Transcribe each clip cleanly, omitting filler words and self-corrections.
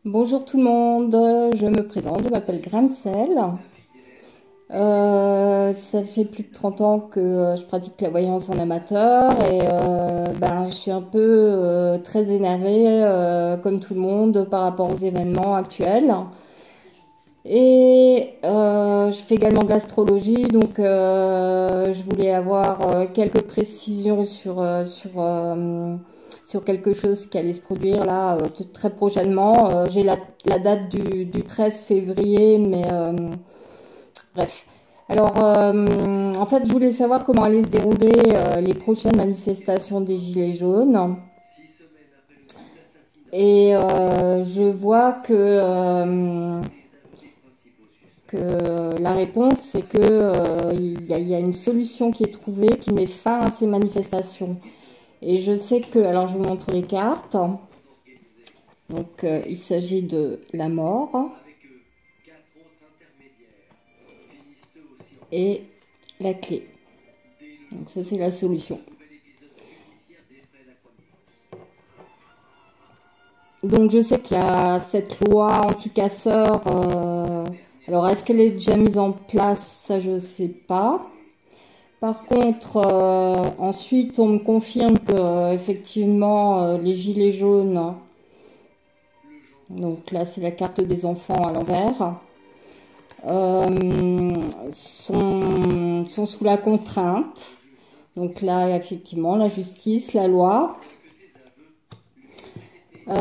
Bonjour tout le monde, je me présente, je m'appelle Grain de Sel. Ça fait plus de 30 ans que je pratique la voyance en amateur et je suis un peu très énervée comme tout le monde par rapport aux événements actuels. Et je fais également de l'astrologie, donc je voulais avoir quelques précisions sur quelque chose qui allait se produire là très prochainement. J'ai la date du 13 février, mais bref. Alors, en fait, je voulais savoir comment allaient se dérouler les prochaines manifestations des Gilets jaunes. Et je vois que la réponse, c'est que il y a une solution qui est trouvée qui met fin à ces manifestations. Et je sais que, alors je vous montre les cartes. Donc il s'agit de la mort et la clé. Donc ça c'est la solution. Donc je sais qu'il y a cette loi anti-casseurs. Alors est-ce qu'elle est déjà mise en place? Ça je sais pas. Par contre, ensuite on me confirme que effectivement les gilets jaunes, donc là c'est la carte des enfants à l'envers, sont sous la contrainte. Donc là effectivement la justice, la loi. Ils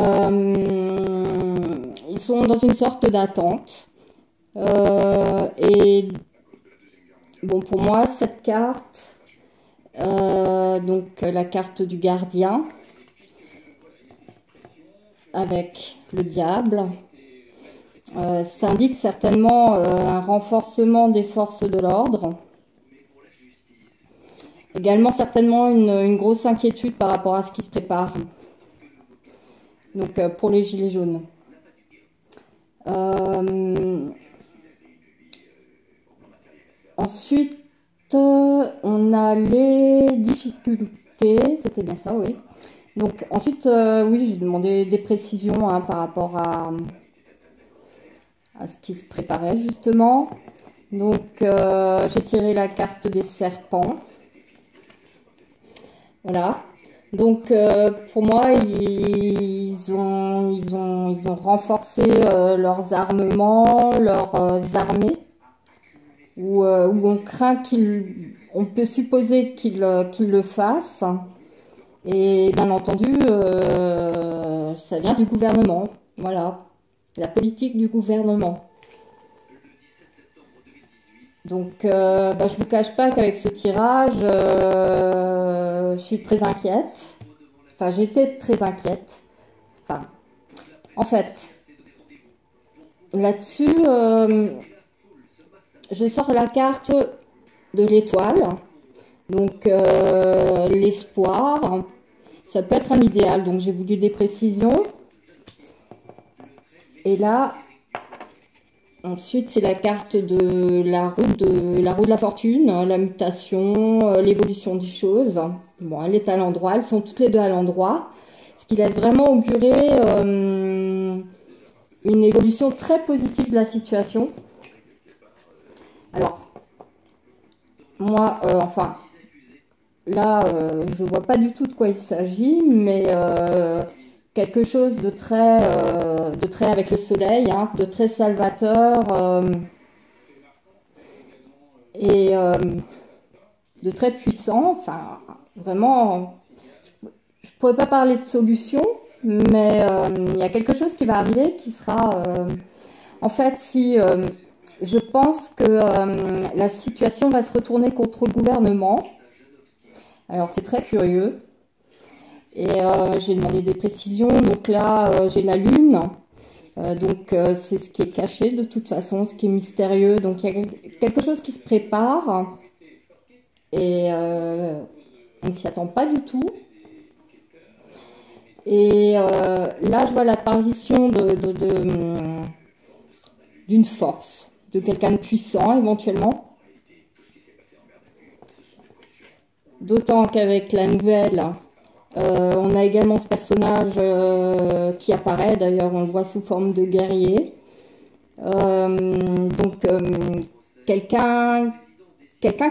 sont dans une sorte d'attente. Et bon, pour moi, cette carte, donc la carte du gardien, avec le diable, ça indique certainement un renforcement des forces de l'ordre. Également certainement une grosse inquiétude par rapport à ce qui se prépare. Donc pour les gilets jaunes. Ensuite, on a les difficultés. C'était bien ça, oui. Donc ensuite, oui, j'ai demandé des précisions par rapport à ce qui se préparait justement. Donc j'ai tiré la carte des serpents. Voilà. Donc pour moi, ils ont renforcé leurs armements, leurs armées, où on craint on peut supposer qu'ils le fassent. Et bien entendu, ça vient du gouvernement. Voilà, la politique du gouvernement. Donc, je vous cache pas qu'avec ce tirage, je suis très inquiète. Enfin, j'étais très inquiète. Enfin, en fait, là-dessus, je sors la carte de l'étoile. Donc, l'espoir, ça peut être un idéal. Donc, j'ai voulu des précisions. Et là, ensuite, c'est la carte de la roue de la fortune, la mutation, l'évolution des choses. Bon, elle est à l'endroit, elles sont toutes les deux à l'endroit, ce qui laisse vraiment augurer une évolution très positive de la situation. Alors, moi, enfin, là, je vois pas du tout de quoi il s'agit, mais quelque chose de très avec le soleil, de très salvateur et de très puissant. Enfin, vraiment, je pourrais pas parler de solution, mais il y a quelque chose qui va arriver qui sera, en fait, si je pense que la situation va se retourner contre le gouvernement. Alors c'est très curieux. Et j'ai demandé des précisions. Donc là, j'ai la lune. Donc c'est ce qui est caché de toute façon, ce qui est mystérieux. Donc il y a quelque chose qui se prépare. Et on ne s'y attend pas du tout. Et là, je vois l'apparition d'une force, de quelqu'un de puissant éventuellement. D'autant qu'avec la nouvelle On a également ce personnage qui apparaît, d'ailleurs on le voit sous forme de guerrier. Donc quelqu'un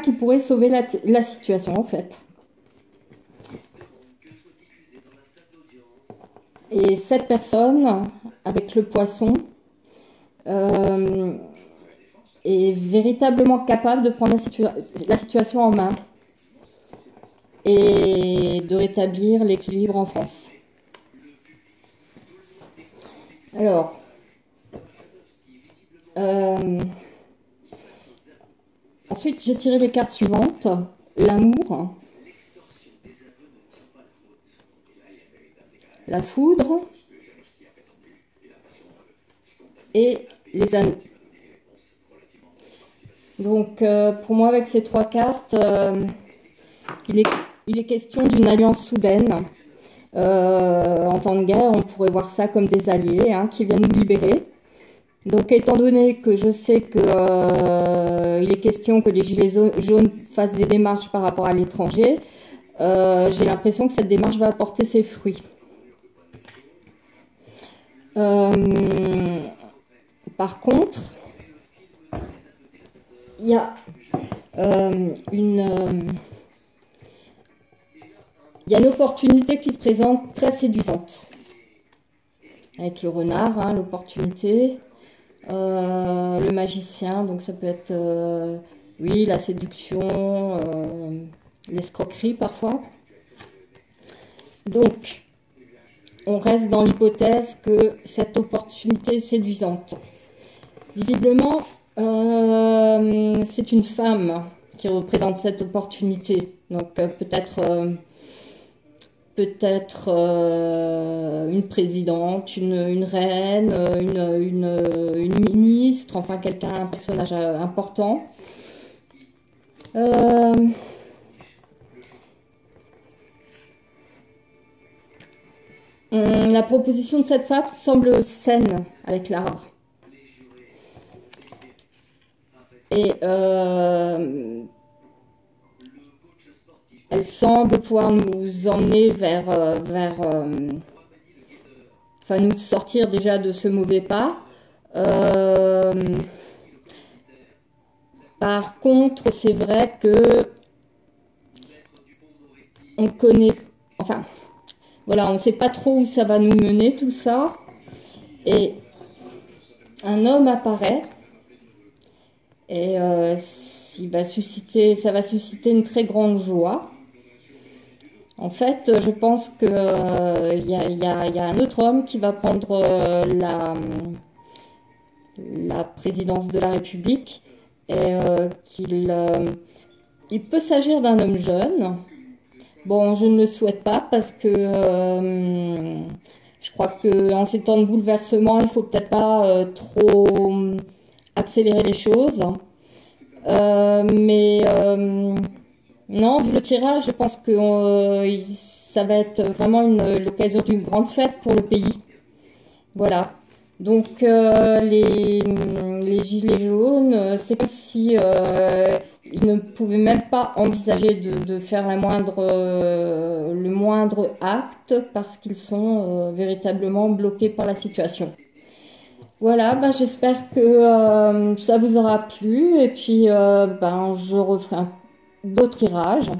qui pourrait sauver la situation en fait. Et cette personne, avec le poisson, est véritablement capable de prendre la situation en main et de rétablir l'équilibre en France. Alors, ensuite, j'ai tiré les cartes suivantes. L'amour, la foudre et les anneaux. Donc, pour moi, avec ces trois cartes, il est question d'une alliance soudaine. En temps de guerre, on pourrait voir ça comme des alliés qui viennent nous libérer. Donc, étant donné que je sais que il est question que les gilets jaunes fassent des démarches par rapport à l'étranger, j'ai l'impression que cette démarche va apporter ses fruits. Par contre, il y a une opportunité qui se présente très séduisante. Avec le renard, l'opportunité, le magicien, donc ça peut être, oui, la séduction, l'escroquerie parfois. Donc, on reste dans l'hypothèse que cette opportunité est séduisante. Visiblement, c'est une femme qui représente cette opportunité. Donc peut-être une présidente, une reine, une ministre, enfin un personnage important. La proposition de cette femme semble saine avec l'arbre. Et elle semble pouvoir nous emmener enfin nous sortir déjà de ce mauvais pas. Par contre, c'est vrai que on connaît, enfin voilà, on ne sait pas trop où ça va nous mener tout ça. Et un homme apparaît. Et ça va susciter une très grande joie. En fait, je pense que y a un autre homme qui va prendre la présidence de la République et il peut s'agir d'un homme jeune. Bon, je ne le souhaite pas parce que je crois que en ces temps de bouleversement, il faut peut-être pas trop accélérer les choses. Non, vu le tirage, je pense que ça va être vraiment l'occasion d'une grande fête pour le pays. Voilà. Donc les gilets jaunes, c'est comme si ils ne pouvaient même pas envisager de faire le moindre acte parce qu'ils sont véritablement bloqués par la situation. Voilà, j'espère que ça vous aura plu et puis je referai d'autres tirages.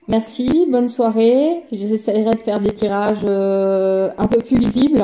Merci, bonne soirée. J'essaierai de faire des tirages un peu plus visibles.